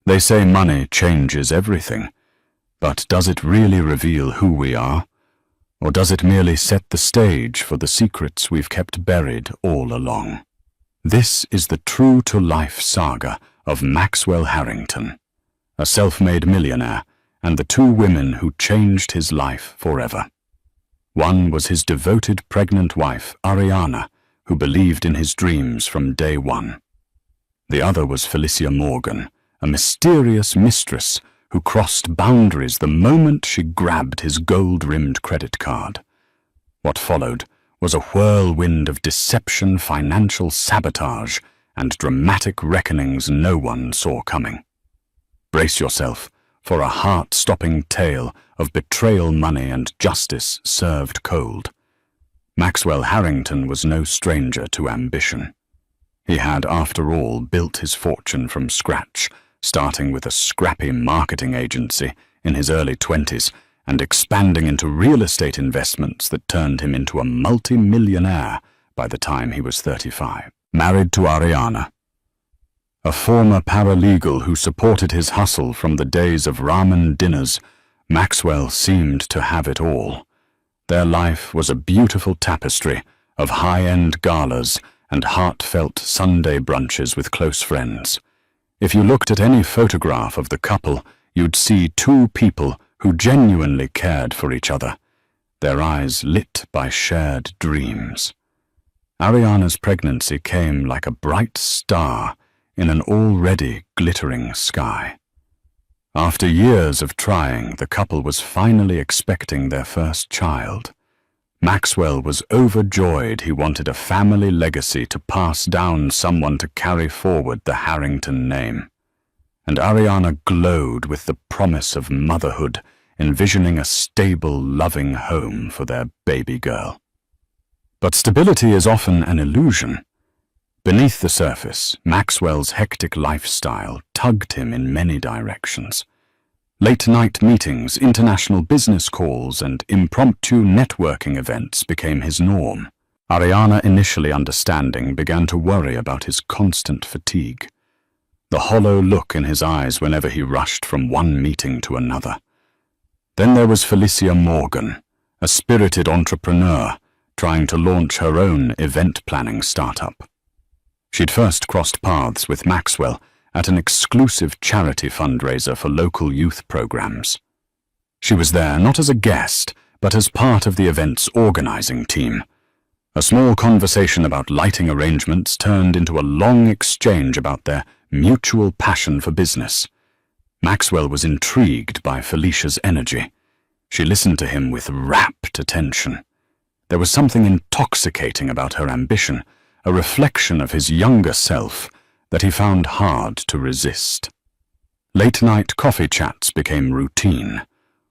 They say money changes everything, but does it really reveal who we are? Or does it merely set the stage for the secrets we've kept buried all along? This is the true-to-life saga of Maxwell Harrington, a self-made millionaire, and the two women who changed his life forever. One was his devoted pregnant wife, Ariana, who believed in his dreams from day one. The other was Felicia Morgan, a mysterious mistress who crossed boundaries the moment she grabbed his gold-rimmed credit card. What followed was a whirlwind of deception, financial sabotage, and dramatic reckonings no one saw coming. Brace yourself for a heart-stopping tale of betrayal, money, and justice served cold. Maxwell Harrington was no stranger to ambition. He had, after all, built his fortune from scratch, starting with a scrappy marketing agency in his early 20s and expanding into real estate investments that turned him into a multi-millionaire by the time he was 35. Married to Ariana, a former paralegal who supported his hustle from the days of ramen dinners, Maxwell seemed to have it all. Their life was a beautiful tapestry of high-end galas and heartfelt Sunday brunches with close friends. If you looked at any photograph of the couple, you'd see two people who genuinely cared for each other, their eyes lit by shared dreams. Ariana's pregnancy came like a bright star in an already glittering sky. After years of trying, the couple was finally expecting their first child. Maxwell was overjoyed. He wanted a family legacy to pass down, someone to carry forward the Harrington name. And Ariana glowed with the promise of motherhood, envisioning a stable, loving home for their baby girl. But stability is often an illusion. Beneath the surface, Maxwell's hectic lifestyle tugged him in many directions. Late-night meetings, international business calls, and impromptu networking events became his norm. Ariana, initially understanding, began to worry about his constant fatigue, the hollow look in his eyes whenever he rushed from one meeting to another. Then there was Felicia Morgan, a spirited entrepreneur trying to launch her own event planning startup. She'd first crossed paths with Maxwell at an exclusive charity fundraiser for local youth programs. She was there not as a guest, but as part of the event's organizing team. A small conversation about lighting arrangements turned into a long exchange about their mutual passion for business. Maxwell was intrigued by Felicia's energy. She listened to him with rapt attention. There was something intoxicating about her ambition, a reflection of his younger self that he found hard to resist. Late-night coffee chats became routine,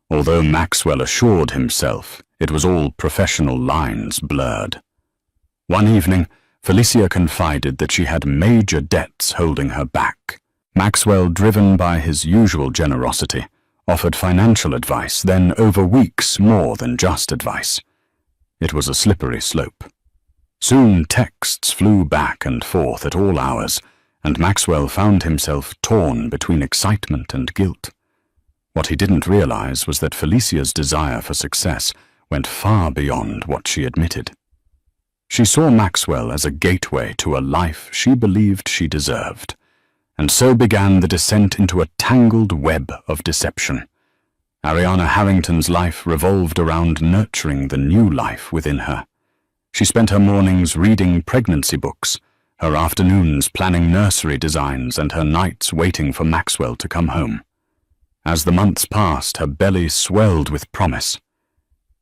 although Maxwell assured himself it was all professional lines blurred. One evening, Felicia confided that she had major debts holding her back. Maxwell, driven by his usual generosity, offered financial advice, then over weeks more than just advice. It was a slippery slope. Soon texts flew back and forth at all hours, and Maxwell found himself torn between excitement and guilt. What he didn't realize was that Felicia's desire for success went far beyond what she admitted. She saw Maxwell as a gateway to a life she believed she deserved, and so began the descent into a tangled web of deception. Ariana Harrington's life revolved around nurturing the new life within her. She spent her mornings reading pregnancy books, her afternoons planning nursery designs, and her nights waiting for Maxwell to come home. As the months passed, her belly swelled with promise.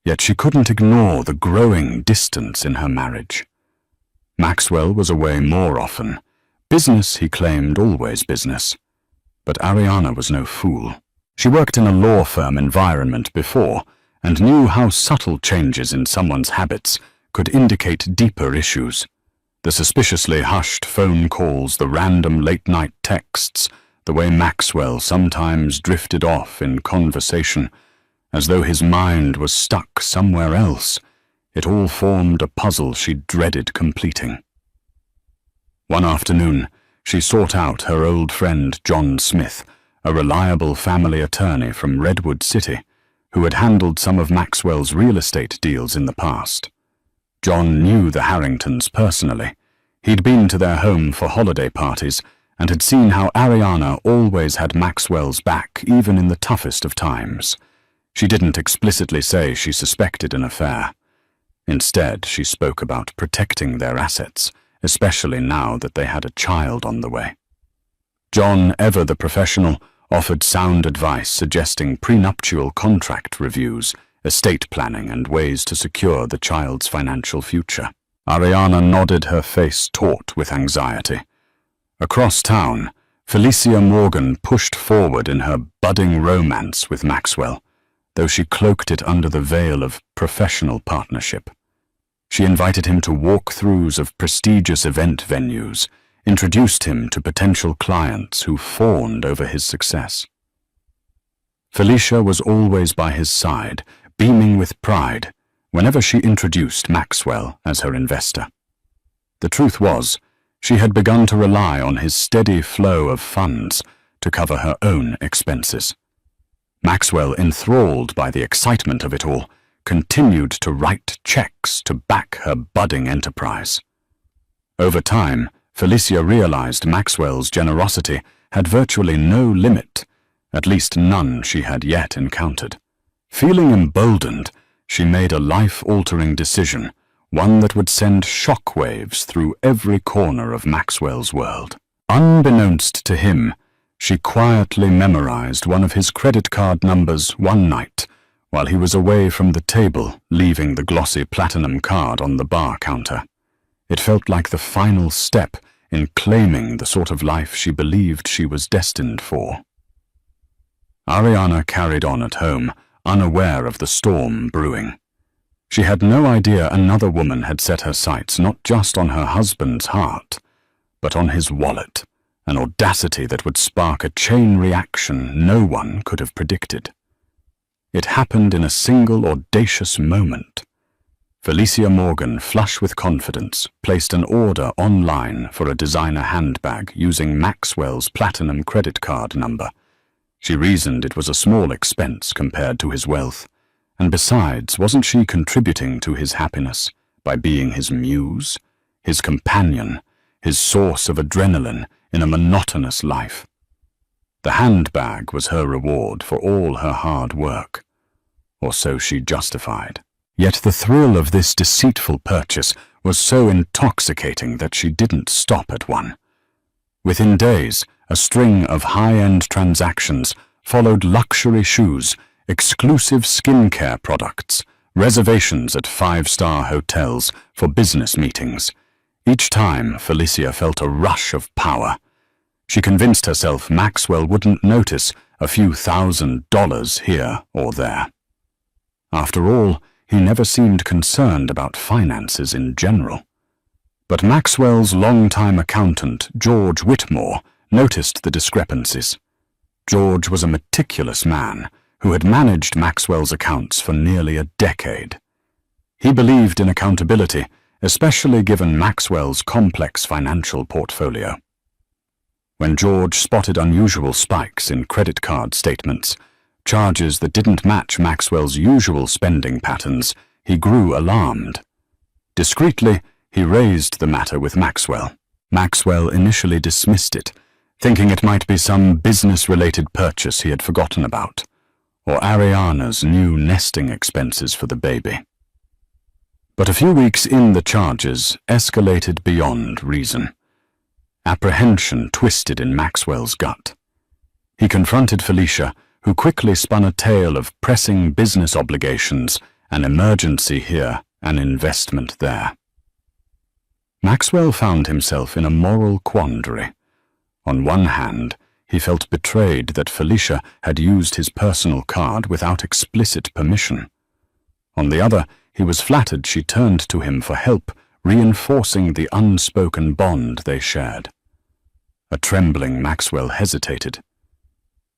Yet she couldn't ignore the growing distance in her marriage. Maxwell was away more often. Business, he claimed, always business. But Ariana was no fool. She worked in a law firm environment before and knew how subtle changes in someone's habits could indicate deeper issues. The suspiciously hushed phone calls, the random late-night texts, the way Maxwell sometimes drifted off in conversation, as though his mind was stuck somewhere else. It all formed a puzzle she dreaded completing. One afternoon, she sought out her old friend John Smith, a reliable family attorney from Redwood City, who had handled some of Maxwell's real estate deals in the past. John knew the Harringtons personally. He'd been to their home for holiday parties and had seen how Ariana always had Maxwell's back even in the toughest of times. She didn't explicitly say she suspected an affair. Instead, she spoke about protecting their assets, especially now that they had a child on the way. John, ever the professional, offered sound advice suggesting prenuptial contract reviews, estate planning, and ways to secure the child's financial future. Ariana nodded, her face taut with anxiety. Across town, Felicia Morgan pushed forward in her budding romance with Maxwell, though she cloaked it under the veil of professional partnership. She invited him to walkthroughs of prestigious event venues, introduced him to potential clients who fawned over his success. Felicia was always by his side, beaming with pride, whenever she introduced Maxwell as her investor. The truth was, she had begun to rely on his steady flow of funds to cover her own expenses. Maxwell, enthralled by the excitement of it all, continued to write checks to back her budding enterprise. Over time, Felicia realized Maxwell's generosity had virtually no limit, at least none she had yet encountered. Feeling emboldened, she made a life-altering decision, one that would send shockwaves through every corner of Maxwell's world. Unbeknownst to him, she quietly memorized one of his credit card numbers one night while he was away from the table, leaving the glossy platinum card on the bar counter. It felt like the final step in claiming the sort of life she believed she was destined for. Ariana carried on at home, unaware of the storm brewing. She had no idea another woman had set her sights not just on her husband's heart, but on his wallet, an audacity that would spark a chain reaction no one could have predicted. It happened in a single audacious moment. Felicia Morgan, flush with confidence, placed an order online for a designer handbag using Maxwell's platinum credit card number. She reasoned it was a small expense compared to his wealth, and besides, wasn't she contributing to his happiness by being his muse, his companion, his source of adrenaline in a monotonous life? The handbag was her reward for all her hard work, or so she justified. Yet the thrill of this deceitful purchase was so intoxicating that she didn't stop at one. Within days, a string of high-end transactions followed: luxury shoes, exclusive skincare products, reservations at 5-star hotels for business meetings. Each time, Felicia felt a rush of power. She convinced herself Maxwell wouldn't notice a few $1,000s here or there. After all, he never seemed concerned about finances in general. But Maxwell's longtime accountant, George Whitmore, noticed the discrepancies. George was a meticulous man who had managed Maxwell's accounts for nearly a decade. He believed in accountability, especially given Maxwell's complex financial portfolio. When George spotted unusual spikes in credit card statements, charges that didn't match Maxwell's usual spending patterns, he grew alarmed. Discreetly, he raised the matter with Maxwell. Maxwell initially dismissed it, thinking it might be some business-related purchase he had forgotten about, or Ariana's new nesting expenses for the baby. But a few weeks in, the charges escalated beyond reason. Apprehension twisted in Maxwell's gut. He confronted Felicia, who quickly spun a tale of pressing business obligations, an emergency here, an investment there. Maxwell found himself in a moral quandary. On one hand, he felt betrayed that Felicia had used his personal card without explicit permission. On the other, he was flattered she turned to him for help, reinforcing the unspoken bond they shared. A trembling Maxwell hesitated.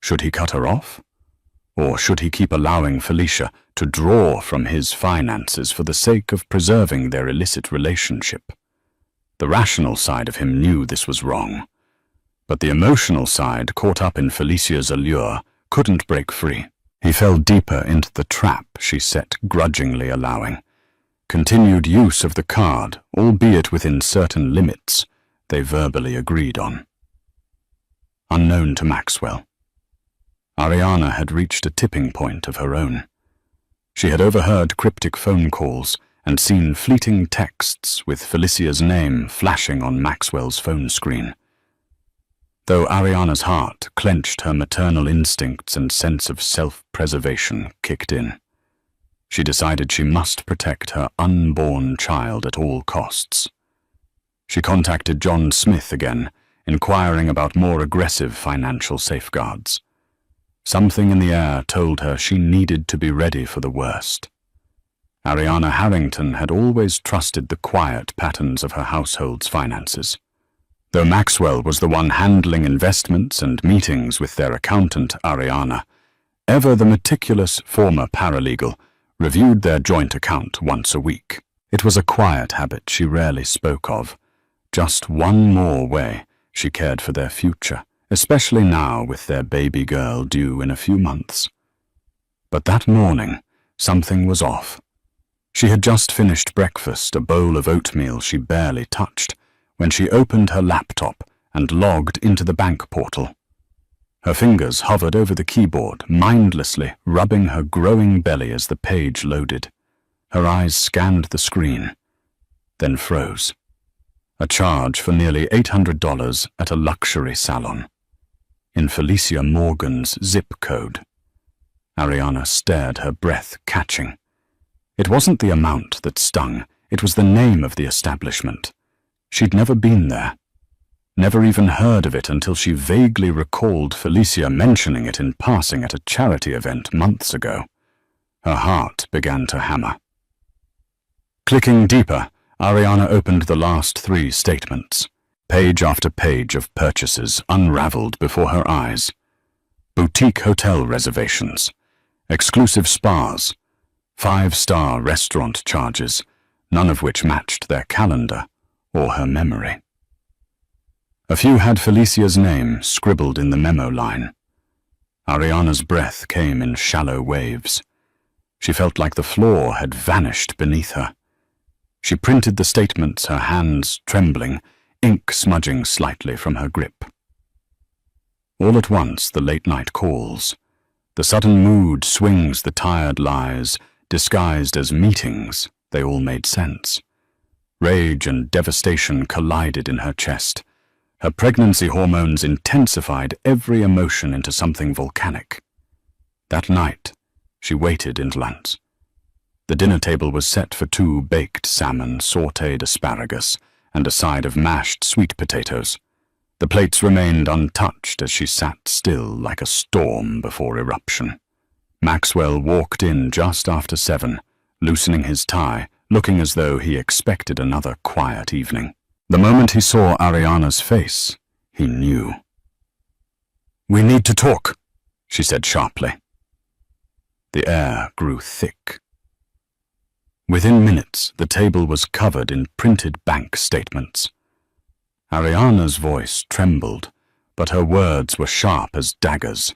Should he cut her off? Or should he keep allowing Felicia to draw from his finances for the sake of preserving their illicit relationship? The rational side of him knew this was wrong. But the emotional side, caught up in Felicia's allure, couldn't break free. He fell deeper into the trap she set, grudgingly allowing. Continued use of the card, albeit within certain limits, they verbally agreed on. Unknown to Maxwell, Ariana had reached a tipping point of her own. She had overheard cryptic phone calls and seen fleeting texts with Felicia's name flashing on Maxwell's phone screen. Though Ariana's heart clenched, her maternal instincts and sense of self-preservation kicked in. She decided she must protect her unborn child at all costs. She contacted John Smith again, inquiring about more aggressive financial safeguards. Something in the air told her she needed to be ready for the worst. Ariana Harrington had always trusted the quiet patterns of her household's finances. Though Maxwell was the one handling investments and meetings with their accountant, Ariana, ever the meticulous former paralegal, reviewed their joint account once a week. It was a quiet habit she rarely spoke of, just one more way she cared for their future, especially now with their baby girl due in a few months. But that morning, something was off. She had just finished breakfast, a bowl of oatmeal she barely touched, when she opened her laptop and logged into the bank portal. Her fingers hovered over the keyboard, mindlessly rubbing her growing belly as the page loaded. Her eyes scanned the screen, then froze. A charge for nearly $800 at a luxury salon. In Felicia Morgan's zip code. Ariana stared, her breath catching. It wasn't the amount that stung, it was the name of the establishment. She'd never been there, never even heard of it until she vaguely recalled Felicia mentioning it in passing at a charity event months ago. Her heart began to hammer. Clicking deeper, Ariana opened the last 3 statements. Page after page of purchases unraveled before her eyes. Boutique hotel reservations, exclusive spas, 5-star restaurant charges, none of which matched their calendar or her memory. A few had Felicia's name scribbled in the memo line. Ariana's breath came in shallow waves. She felt like the floor had vanished beneath her. She printed the statements, her hands trembling, ink smudging slightly from her grip. All at once, the late-night calls. The sudden mood swings, the tired lies, disguised as meetings, they all made sense. Rage and devastation collided in her chest. Her pregnancy hormones intensified every emotion into something volcanic. That night, she waited in silence. The dinner table was set for 2 baked salmon, sautéed asparagus, and a side of mashed sweet potatoes. The plates remained untouched as she sat still like a storm before eruption. Maxwell walked in just after 7, loosening his tie, looking as though he expected another quiet evening. The moment he saw Ariana's face, he knew. "We need to talk," she said sharply. The air grew thick. Within minutes, the table was covered in printed bank statements. Ariana's voice trembled, but her words were sharp as daggers.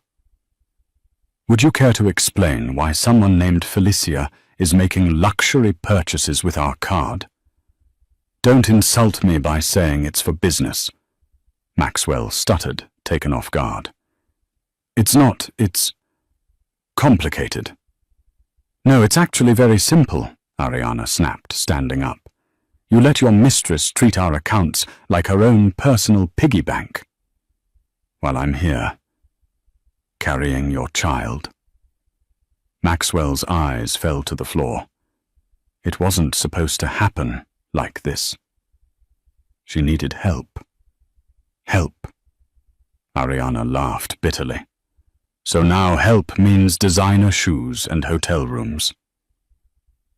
"Would you care to explain why someone named Felicia is making luxury purchases with our card? Don't insult me by saying it's for business." Maxwell stuttered, taken off guard. It's complicated." "No, it's actually very simple," Ariana snapped, standing up. "You let your mistress treat our accounts like her own personal piggy bank. While I'm here, carrying your child." Maxwell's eyes fell to the floor. It wasn't supposed to happen like this. She needed help. Help. Ariana laughed bitterly. "So now help means designer shoes and hotel rooms.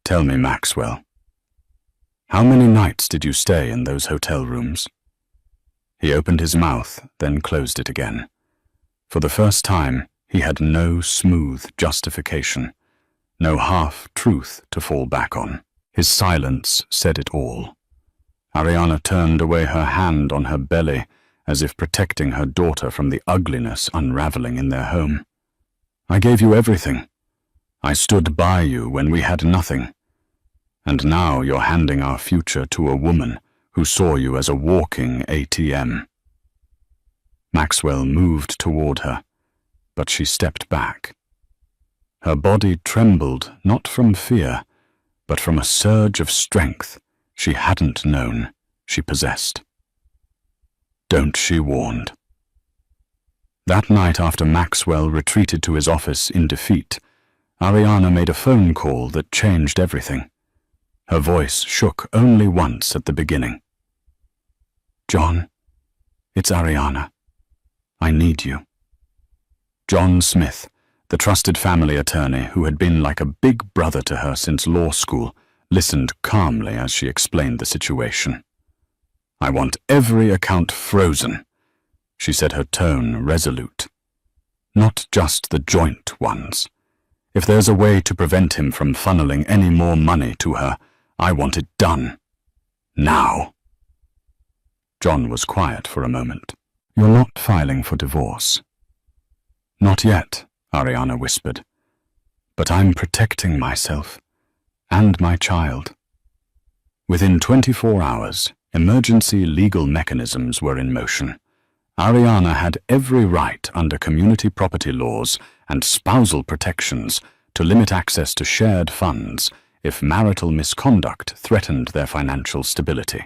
Tell me, Maxwell, how many nights did you stay in those hotel rooms?" He opened his mouth, then closed it again. For the first time, he had no smooth justification, no half-truth to fall back on. His silence said it all. Ariana turned away, her hand on her belly, as if protecting her daughter from the ugliness unraveling in their home. I gave you everything. I stood by you when we had nothing. And now you're handing our future to a woman who saw you as a walking ATM. Maxwell moved toward her, but she stepped back. Her body trembled not from fear, but from a surge of strength she hadn't known she possessed. Don't, she warned. That night, after Maxwell retreated to his office in defeat, Ariana made a phone call that changed everything. Her voice shook only once at the beginning. John, it's Ariana. I need you. John Smith, the trusted family attorney who had been like a big brother to her since law school, listened calmly as she explained the situation. I want every account frozen, she said, her tone resolute. Not just the joint ones. If there's a way to prevent him from funneling any more money to her, I want it done. Now. John was quiet for a moment. You're not filing for divorce. Not yet, Ariana whispered. But I'm protecting myself and my child. Within 24 hours, emergency legal mechanisms were in motion. Ariana had every right under community property laws and spousal protections to limit access to shared funds if marital misconduct threatened their financial stability.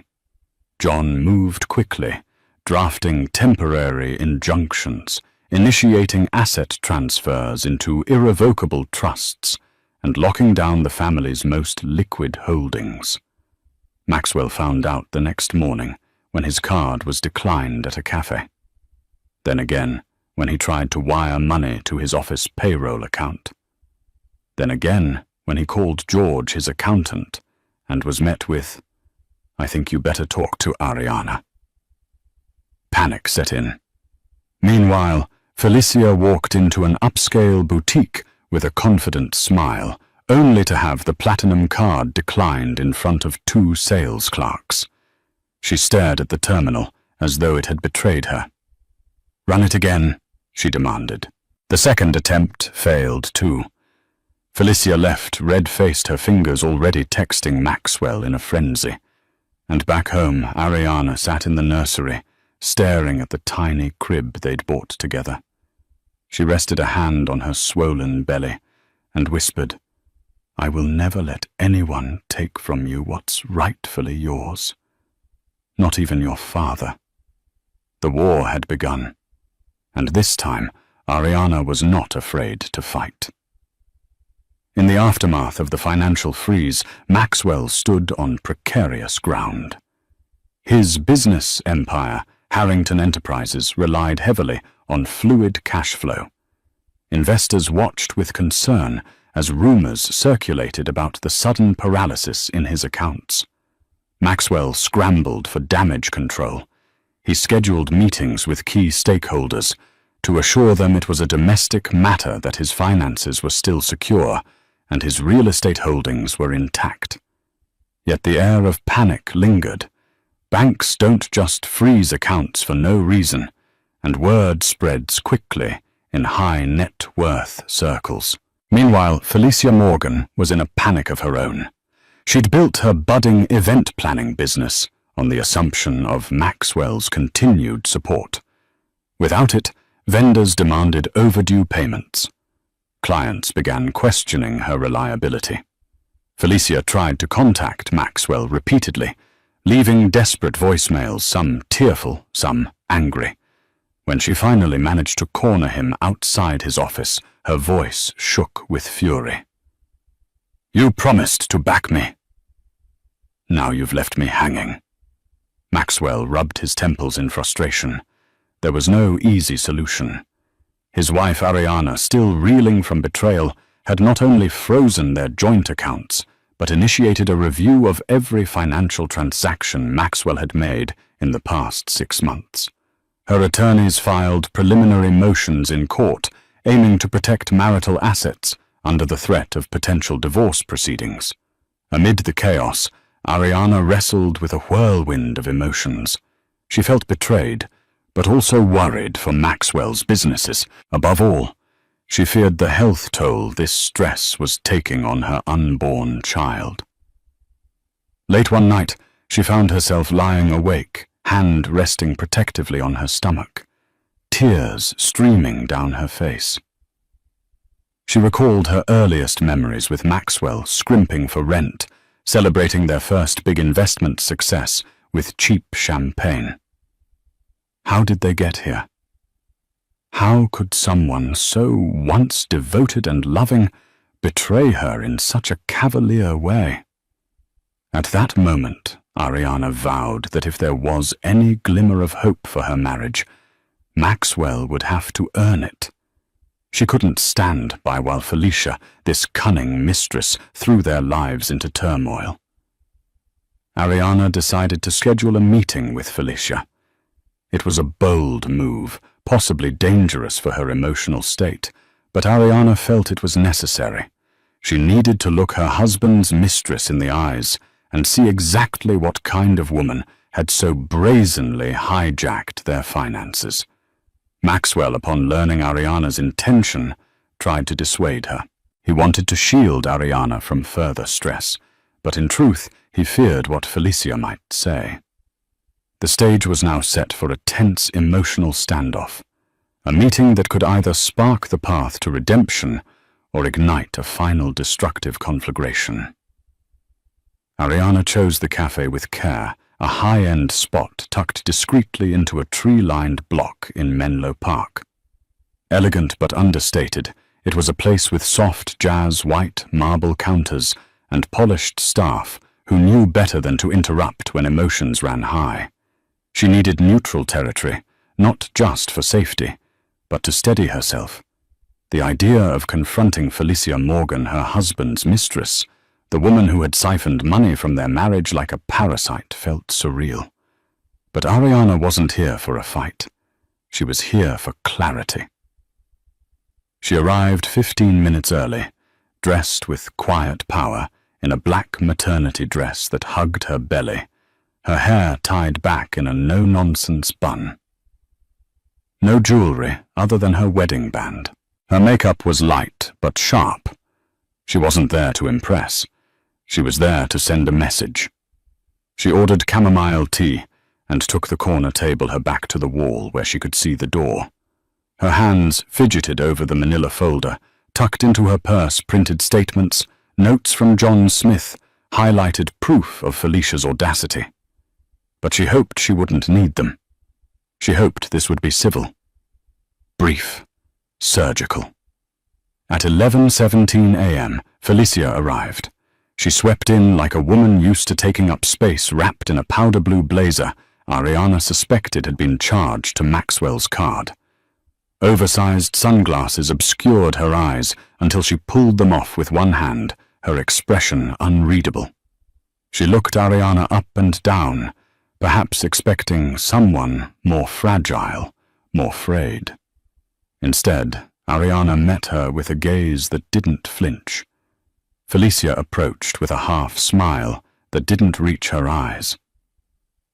John moved quickly, drafting temporary injunctions, initiating asset transfers into irrevocable trusts, and locking down the family's most liquid holdings. Maxwell found out the next morning when his card was declined at a cafe. Then again when he tried to wire money to his office payroll account. Then again when he called George, his accountant, and was met with, "I think you better talk to Ariana." Panic set in. Meanwhile, Felicia walked into an upscale boutique with a confident smile, only to have the platinum card declined in front of 2 sales clerks. She stared at the terminal as though it had betrayed her. "Run it again," she demanded. The second attempt failed too. Felicia left, red-faced, her fingers already texting Maxwell in a frenzy. And back home, Ariana sat in the nursery, staring at the tiny crib they'd bought together. She rested a hand on her swollen belly and whispered, "I will never let anyone take from you what's rightfully yours. Not even your father." The war had begun, and this time Ariana was not afraid to fight. In the aftermath of the financial freeze, Maxwell stood on precarious ground. His business empire, Harrington Enterprises, relied heavily on fluid cash flow. Investors watched with concern as rumors circulated about the sudden paralysis in his accounts. Maxwell scrambled for damage control. He scheduled meetings with key stakeholders to assure them it was a domestic matter, that his finances were still secure and his real estate holdings were intact. Yet the air of panic lingered. Banks don't just freeze accounts for no reason, and word spreads quickly in high net worth circles. Meanwhile, Felicia Morgan was in a panic of her own. She'd built her budding event planning business on the assumption of Maxwell's continued support. Without it, vendors demanded overdue payments. Clients began questioning her reliability. Felicia tried to contact Maxwell repeatedly, leaving desperate voicemails, some tearful, some angry. When she finally managed to corner him outside his office, her voice shook with fury. "You promised to back me. Now you've left me hanging." Maxwell rubbed his temples in frustration. There was no easy solution. His wife Ariana, still reeling from betrayal, had not only frozen their joint accounts, but initiated a review of every financial transaction Maxwell had made in the past 6 months. Her attorneys filed preliminary motions in court, aiming to protect marital assets under the threat of potential divorce proceedings. Amid the chaos, Ariana wrestled with a whirlwind of emotions. She felt betrayed, but also worried for Maxwell's businesses. Above all, she feared the health toll this stress was taking on her unborn child. Late one night, she found herself lying awake, hand resting protectively on her stomach, tears streaming down her face. She recalled her earliest memories with Maxwell scrimping for rent, celebrating their first big investment success with cheap champagne. How did they get here? How could someone so once devoted and loving betray her in such a cavalier way? At that moment, Ariana vowed that if there was any glimmer of hope for her marriage, Maxwell would have to earn it. She couldn't stand by while Felicia, this cunning mistress, threw their lives into turmoil. Ariana decided to schedule a meeting with Felicia. It was a bold move, possibly dangerous for her emotional state, but Ariana felt it was necessary. She needed to look her husband's mistress in the eyes and see exactly what kind of woman had so brazenly hijacked their finances. Maxwell, upon learning Ariana's intention, tried to dissuade her. He wanted to shield Ariana from further stress, but in truth, he feared what Felicia might say. The stage was now set for a tense emotional standoff, a meeting that could either spark the path to redemption or ignite a final destructive conflagration. Ariana chose the cafe with care, a high-end spot tucked discreetly into a tree-lined block in Menlo Park. Elegant but understated, it was a place with soft jazz white marble counters and polished staff who knew better than to interrupt when emotions ran high. She needed neutral territory, not just for safety, but to steady herself. The idea of confronting Felicia Morgan, her husband's mistress, the woman who had siphoned money from their marriage like a parasite, felt surreal. But Ariana wasn't here for a fight. She was here for clarity. She arrived 15 minutes early, dressed with quiet power, in a black maternity dress that hugged her belly, her hair tied back in a no-nonsense bun. No jewelry other than her wedding band. Her makeup was light but sharp. She wasn't there to impress. She was there to send a message. She ordered chamomile tea and took the corner table her back to the wall where she could see the door. Her hands fidgeted over the manila folder, tucked into her purse printed statements, notes from John Smith, highlighted proof of Felicia's audacity. But she hoped she wouldn't need them. She hoped this would be civil. Brief. Surgical. At 11:17 a.m., Felicia arrived. She swept in like a woman used to taking up space wrapped in a powder blue blazer Ariana suspected had been charged to Maxwell's card. Oversized sunglasses obscured her eyes until she pulled them off with one hand, her expression unreadable. She looked Ariana up and down, perhaps expecting someone more fragile, more frayed. Instead, Ariana met her with a gaze that didn't flinch. Felicia approached with a half-smile that didn't reach her eyes.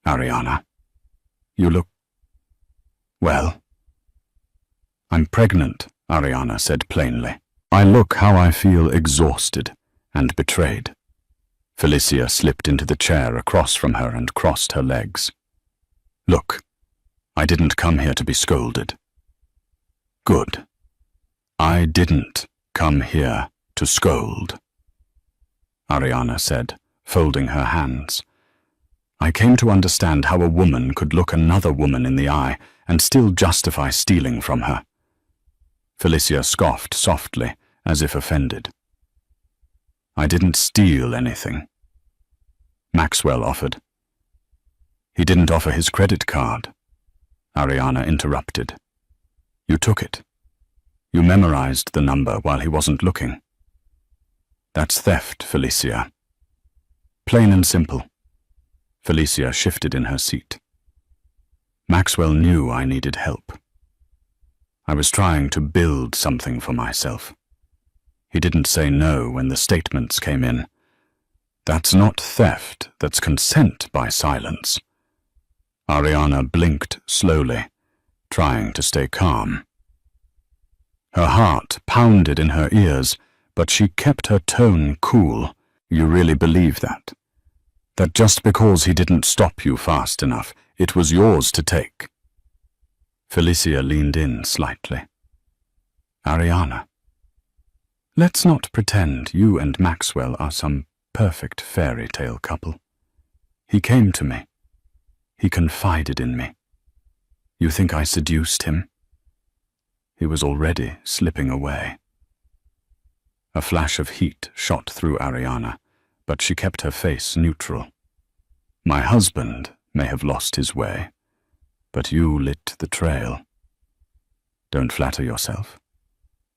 Ariana, you look... well. I'm pregnant, Ariana said plainly. I look how I feel exhausted and betrayed. Felicia slipped into the chair across from her and crossed her legs. Look, I didn't come here to be scolded. Good. I didn't come here to scold, Ariana said, folding her hands. I came to understand how a woman could look another woman in the eye and still justify stealing from her. Felicia scoffed softly, as if offended. I didn't steal anything. Maxwell offered. He didn't offer his credit card, Ariana interrupted. You took it. You memorized the number while he wasn't looking. That's theft, Felicia. Plain and simple. Felicia shifted in her seat. Maxwell knew I needed help. I was trying to build something for myself. He didn't say no when the statements came in. That's not theft, that's consent by silence. Ariana blinked slowly, trying to stay calm. Her heart pounded in her ears, but she kept her tone cool. You really believe that? That just because he didn't stop you fast enough, it was yours to take? Felicia leaned in slightly. Ariana, let's not pretend you and Maxwell are some perfect fairy tale couple. He came to me. He confided in me. You think I seduced him? He was already slipping away. A flash of heat shot through Ariana, but she kept her face neutral. My husband may have lost his way, but you lit the trail. Don't flatter yourself.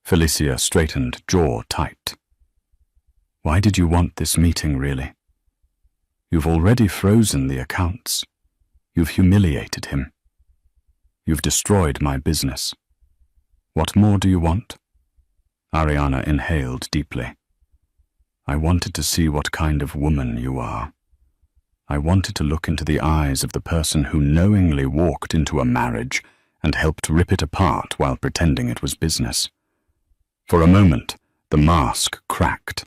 Felicia straightened jaw tight. Why did you want this meeting, really? You've already frozen the accounts. You've humiliated him. You've destroyed my business. What more do you want? Ariana inhaled deeply. I wanted to see what kind of woman you are. I wanted to look into the eyes of the person who knowingly walked into a marriage and helped rip it apart while pretending it was business. For a moment, the mask cracked.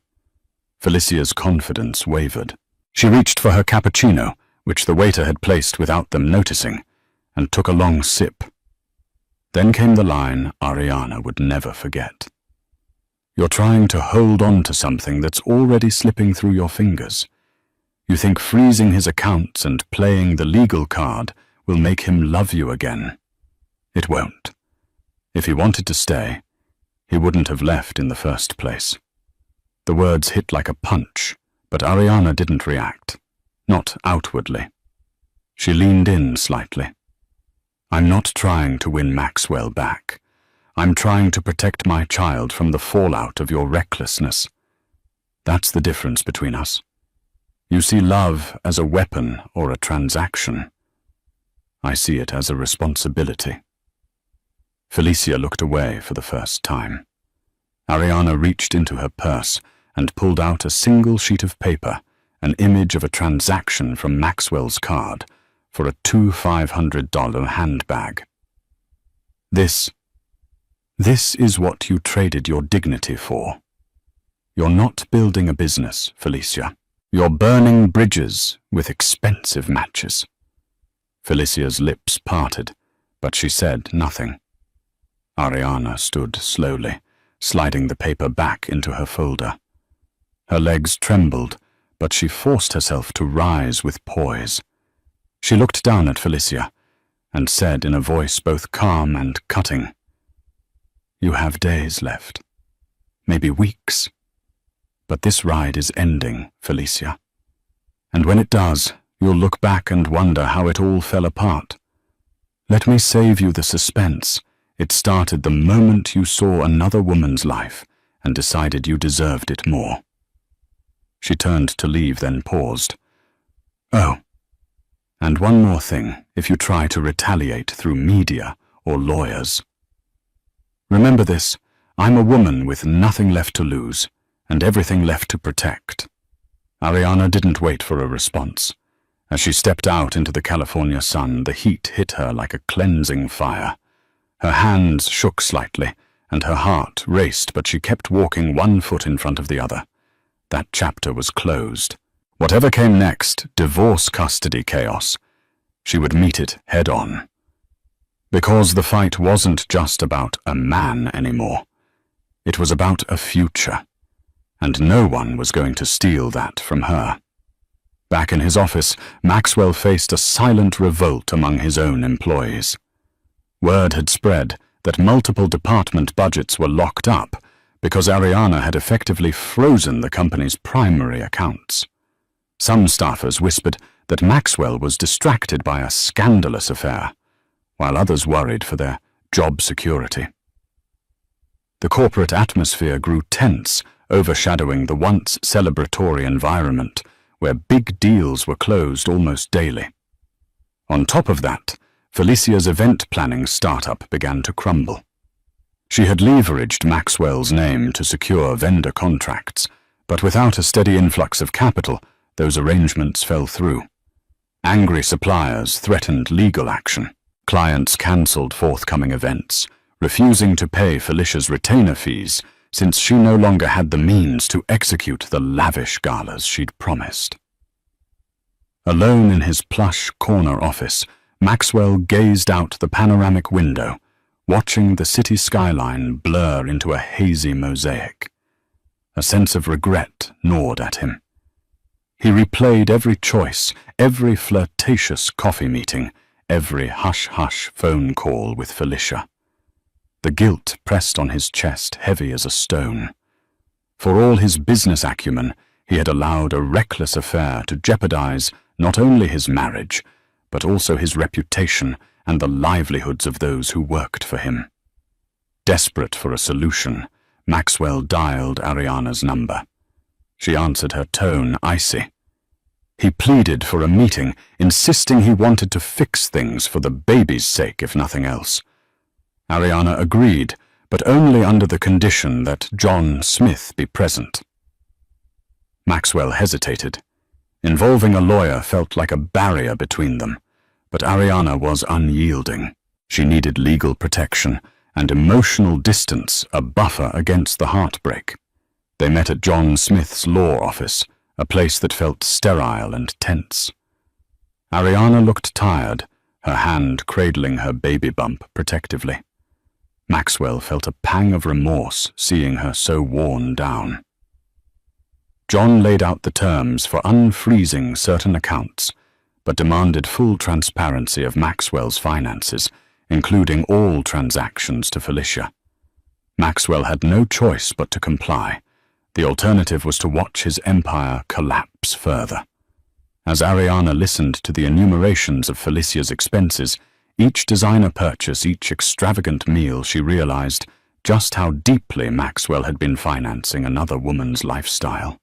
Felicia's confidence wavered. She reached for her cappuccino, which the waiter had placed without them noticing, and took a long sip. Then came the line Ariana would never forget. You're trying to hold on to something that's already slipping through your fingers. You think freezing his accounts and playing the legal card will make him love you again. It won't. If he wanted to stay, he wouldn't have left in the first place. The words hit like a punch, but Ariana didn't react. Not outwardly. She leaned in slightly. I'm not trying to win Maxwell back. I'm trying to protect my child from the fallout of your recklessness. That's the difference between us. You see love as a weapon or a transaction. I see it as a responsibility. Felicia looked away for the first time. Ariana reached into her purse and pulled out a single sheet of paper, an image of a transaction from Maxwell's card, for a $2,500 handbag. This is what you traded your dignity for. You're not building a business, Felicia. You're burning bridges with expensive matches. Felicia's lips parted, but she said nothing. Ariana stood slowly, sliding the paper back into her folder. Her legs trembled, but she forced herself to rise with poise. She looked down at Felicia and said in a voice both calm and cutting, You have days left, maybe weeks. But this ride is ending, Felicia. And when it does, you'll look back and wonder how it all fell apart. Let me save you the suspense. It started the moment you saw another woman's life and decided you deserved it more. She turned to leave, then paused. Oh, and one more thing if you try to retaliate through media or lawyers. Remember this, I'm a woman with nothing left to lose and everything left to protect. Ariana didn't wait for a response. As she stepped out into the California sun, the heat hit her like a cleansing fire. Her hands shook slightly, and her heart raced, but she kept walking one foot in front of the other. That chapter was closed. Whatever came next, divorce custody chaos, she would meet it head-on. Because the fight wasn't just about a man anymore. It was about a future, and no one was going to steal that from her. Back in his office, Maxwell faced a silent revolt among his own employees. Word had spread that multiple department budgets were locked up because Ariana had effectively frozen the company's primary accounts. Some staffers whispered that Maxwell was distracted by a scandalous affair, while others worried for their job security. The corporate atmosphere grew tense, overshadowing the once celebratory environment where big deals were closed almost daily. On top of that, Felicia's event planning startup began to crumble. She had leveraged Maxwell's name to secure vendor contracts, but without a steady influx of capital, those arrangements fell through. Angry suppliers threatened legal action. Clients cancelled forthcoming events, refusing to pay Felicia's retainer fees since she no longer had the means to execute the lavish galas she'd promised. Alone in his plush corner office, Maxwell gazed out the panoramic window, watching the city skyline blur into a hazy mosaic. A sense of regret gnawed at him. He replayed every choice, every flirtatious coffee meeting, every hush-hush phone call with Felicia. The guilt pressed on his chest heavy as a stone. For all his business acumen, he had allowed a reckless affair to jeopardize not only his marriage, but also his reputation and the livelihoods of those who worked for him. Desperate for a solution, Maxwell dialed Ariana's number. She answered, her tone icy. He pleaded for a meeting, insisting he wanted to fix things for the baby's sake, if nothing else. Ariana agreed, but only under the condition that John Smith be present. Maxwell hesitated. Involving a lawyer felt like a barrier between them, but Ariana was unyielding. She needed legal protection and emotional distance, a buffer against the heartbreak. They met at John Smith's law office, a place that felt sterile and tense. Ariana looked tired, her hand cradling her baby bump protectively. Maxwell felt a pang of remorse seeing her so worn down. John laid out the terms for unfreezing certain accounts, but demanded full transparency of Maxwell's finances, including all transactions to Felicia. Maxwell had no choice but to comply. The alternative was to watch his empire collapse further. As Ariana listened to the enumerations of Felicia's expenses, each designer purchase, each extravagant meal, she realized just how deeply Maxwell had been financing another woman's lifestyle.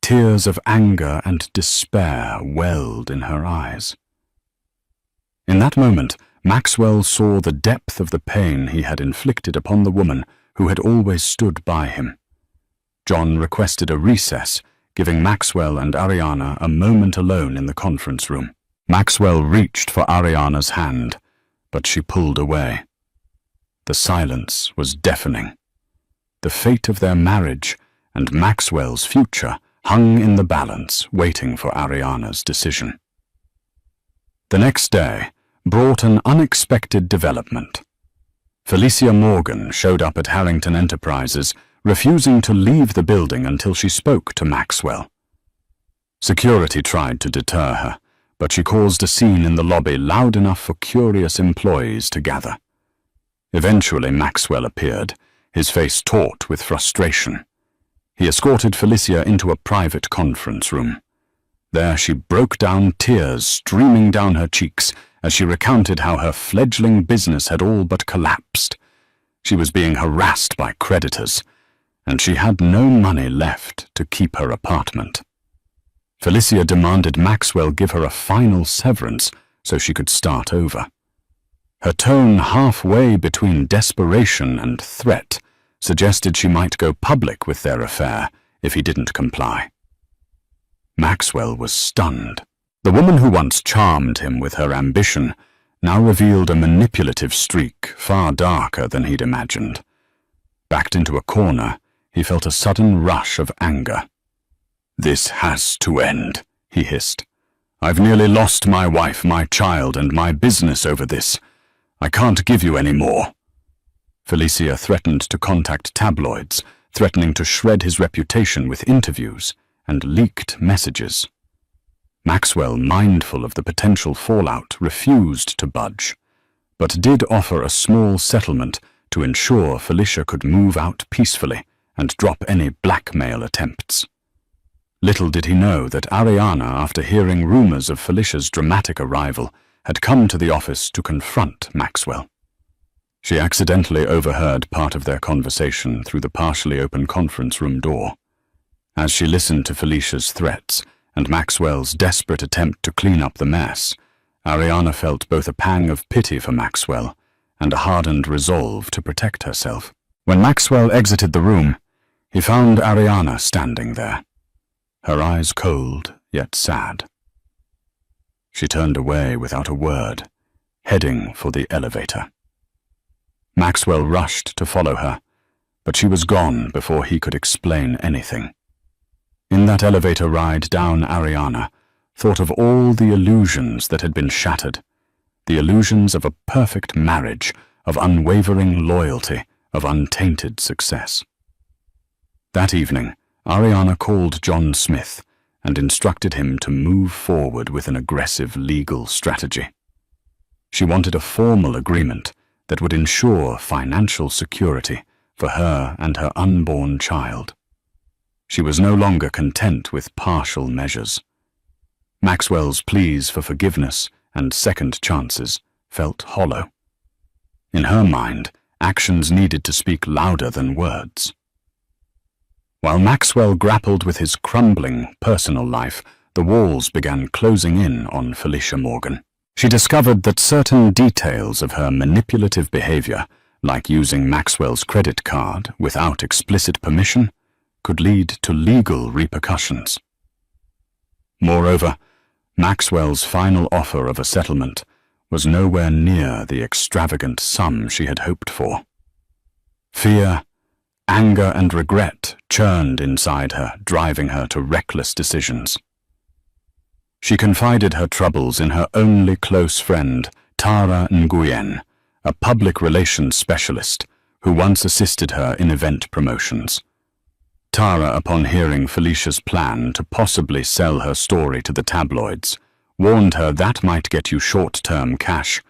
Tears of anger and despair welled in her eyes. In that moment, Maxwell saw the depth of the pain he had inflicted upon the woman who had always stood by him. John requested a recess, giving Maxwell and Ariana a moment alone in the conference room. Maxwell reached for Ariana's hand, but she pulled away. The silence was deafening. The fate of their marriage and Maxwell's future hung in the balance, waiting for Ariana's decision. The next day brought an unexpected development. Felicia Morgan showed up at Harrington Enterprises, refusing to leave the building until she spoke to Maxwell. Security tried to deter her, but she caused a scene in the lobby loud enough for curious employees to gather. Eventually Maxwell appeared, his face taut with frustration. He escorted Felicia into a private conference room. There she broke down, tears streaming down her cheeks as she recounted how her fledgling business had all but collapsed. She was being harassed by creditors, and she had no money left to keep her apartment. Felicia demanded Maxwell give her a final severance so she could start over. Her tone, halfway between desperation and threat, suggested she might go public with their affair if he didn't comply. Maxwell was stunned. The woman who once charmed him with her ambition now revealed a manipulative streak far darker than he'd imagined. Backed into a corner, he felt a sudden rush of anger. "This has to end," he hissed. "I've nearly lost my wife, my child, and my business over this. I can't give you any more." Felicia threatened to contact tabloids, threatening to shred his reputation with interviews and leaked messages. Maxwell, mindful of the potential fallout, refused to budge, but did offer a small settlement to ensure Felicia could move out peacefully and drop any blackmail attempts. Little did he know that Ariana, after hearing rumors of Felicia's dramatic arrival, had come to the office to confront Maxwell. She accidentally overheard part of their conversation through the partially open conference room door. As she listened to Felicia's threats and Maxwell's desperate attempt to clean up the mess, Ariana felt both a pang of pity for Maxwell and a hardened resolve to protect herself. When Maxwell exited the room, he found Ariana standing there, her eyes cold yet sad. She turned away without a word, heading for the elevator. Maxwell rushed to follow her, but she was gone before he could explain anything. In that elevator ride down, Ariana thought of all the illusions that had been shattered, the illusions of a perfect marriage, of unwavering loyalty, of untainted success. That evening, Ariana called John Smith and instructed him to move forward with an aggressive legal strategy. She wanted a formal agreement that would ensure financial security for her and her unborn child. She was no longer content with partial measures. Maxwell's pleas for forgiveness and second chances felt hollow. In her mind, actions needed to speak louder than words. While Maxwell grappled with his crumbling personal life, the walls began closing in on Felicia Morgan. She discovered that certain details of her manipulative behavior, like using Maxwell's credit card without explicit permission, could lead to legal repercussions. Moreover, Maxwell's final offer of a settlement was nowhere near the extravagant sum she had hoped for. Fear, anger, and regret churned inside her, driving her to reckless decisions. She confided her troubles in her only close friend, Tara Nguyen, a public relations specialist who once assisted her in event promotions. Tara, upon hearing Felicia's plan to possibly sell her story to the tabloids, warned her that might get you short-term cash,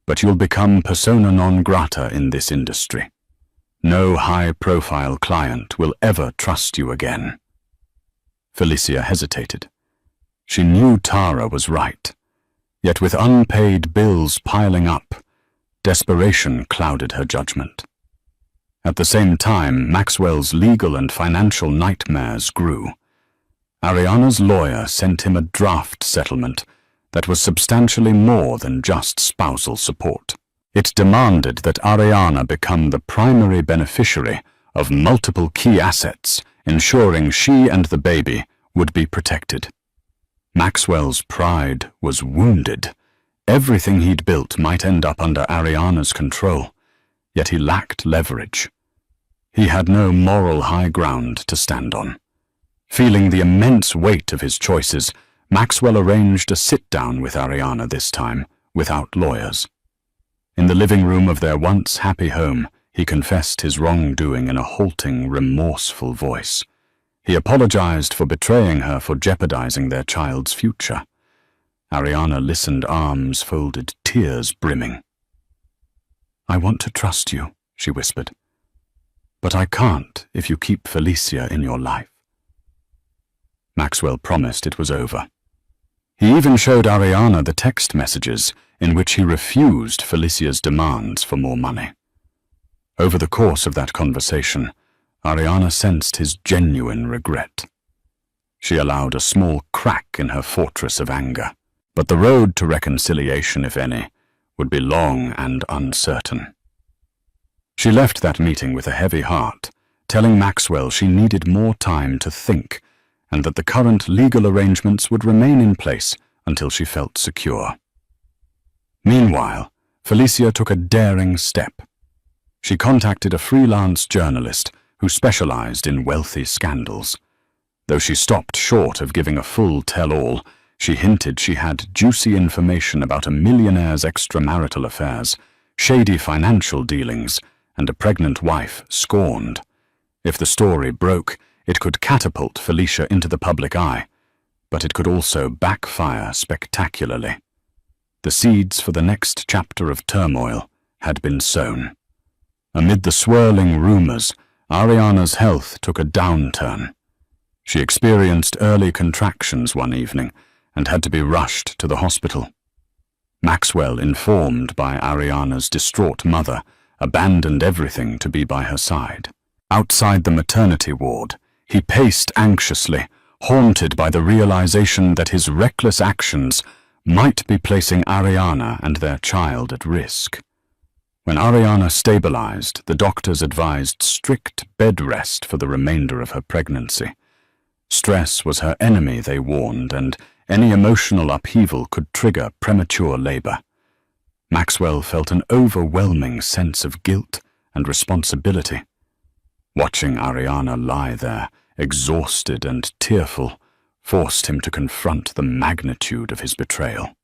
but you'll become persona non grata in this industry. No high-profile client will ever trust you again. Felicia hesitated. She knew Tara was right, yet with unpaid bills piling up, desperation clouded her judgment. At the same time, Maxwell's legal and financial nightmares grew. Ariana's lawyer sent him a draft settlement that was substantially more than just spousal support. It demanded that Ariana become the primary beneficiary of multiple key assets, ensuring she and the baby would be protected. Maxwell's pride was wounded. Everything he'd built might end up under Ariana's control, yet he lacked leverage. He had no moral high ground to stand on. Feeling the immense weight of his choices, Maxwell arranged a sit-down with Ariana this time, without lawyers. In the living room of their once happy home, he confessed his wrongdoing in a halting, remorseful voice. He apologized for betraying her, for jeopardizing their child's future. Ariana listened, arms folded, tears brimming. "I want to trust you," she whispered. "But I can't if you keep Felicia in your life." Maxwell promised it was over. He even showed Ariana the text messages in which he refused Felicia's demands for more money. Over the course of that conversation, Ariana sensed his genuine regret. She allowed a small crack in her fortress of anger, but the road to reconciliation, if any, would be long and uncertain. She left that meeting with a heavy heart, telling Maxwell she needed more time to think and that the current legal arrangements would remain in place until she felt secure. Meanwhile, Felicia took a daring step. She contacted a freelance journalist who specialized in wealthy scandals. Though she stopped short of giving a full tell-all, she hinted she had juicy information about a millionaire's extramarital affairs, shady financial dealings, and a pregnant wife scorned. If the story broke, it could catapult Felicia into the public eye, but it could also backfire spectacularly. The seeds for the next chapter of turmoil had been sown. Amid the swirling rumors, Ariana's health took a downturn. She experienced early contractions one evening and had to be rushed to the hospital. Maxwell, informed by Ariana's distraught mother, abandoned everything to be by her side. Outside the maternity ward, he paced anxiously, haunted by the realization that his reckless actions might be placing Ariana and their child at risk. When Ariana stabilized, the doctors advised strict bed rest for the remainder of her pregnancy. Stress was her enemy, they warned, and any emotional upheaval could trigger premature labor. Maxwell felt an overwhelming sense of guilt and responsibility. Watching Ariana lie there, exhausted and tearful, forced him to confront the magnitude of his betrayal.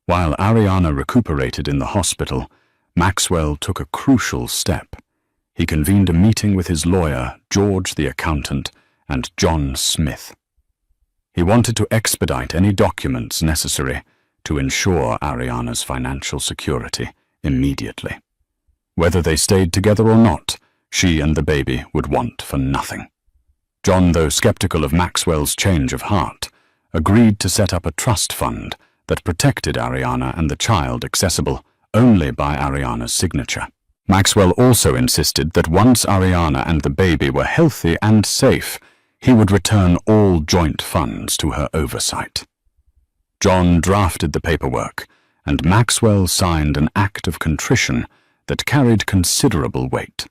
While Ariana recuperated in the hospital, Maxwell took a crucial step. He convened a meeting with his lawyer, George the accountant, and John Smith. He wanted to expedite any documents necessary to ensure Ariana's financial security immediately. Whether they stayed together or not, she and the baby would want for nothing. John, though skeptical of Maxwell's change of heart, agreed to set up a trust fund that protected Ariana and the child, accessible only by Ariana's signature. Maxwell also insisted that once Ariana and the baby were healthy and safe, he would return all joint funds to her oversight. John drafted the paperwork, and Maxwell signed an act of contrition that carried considerable weight.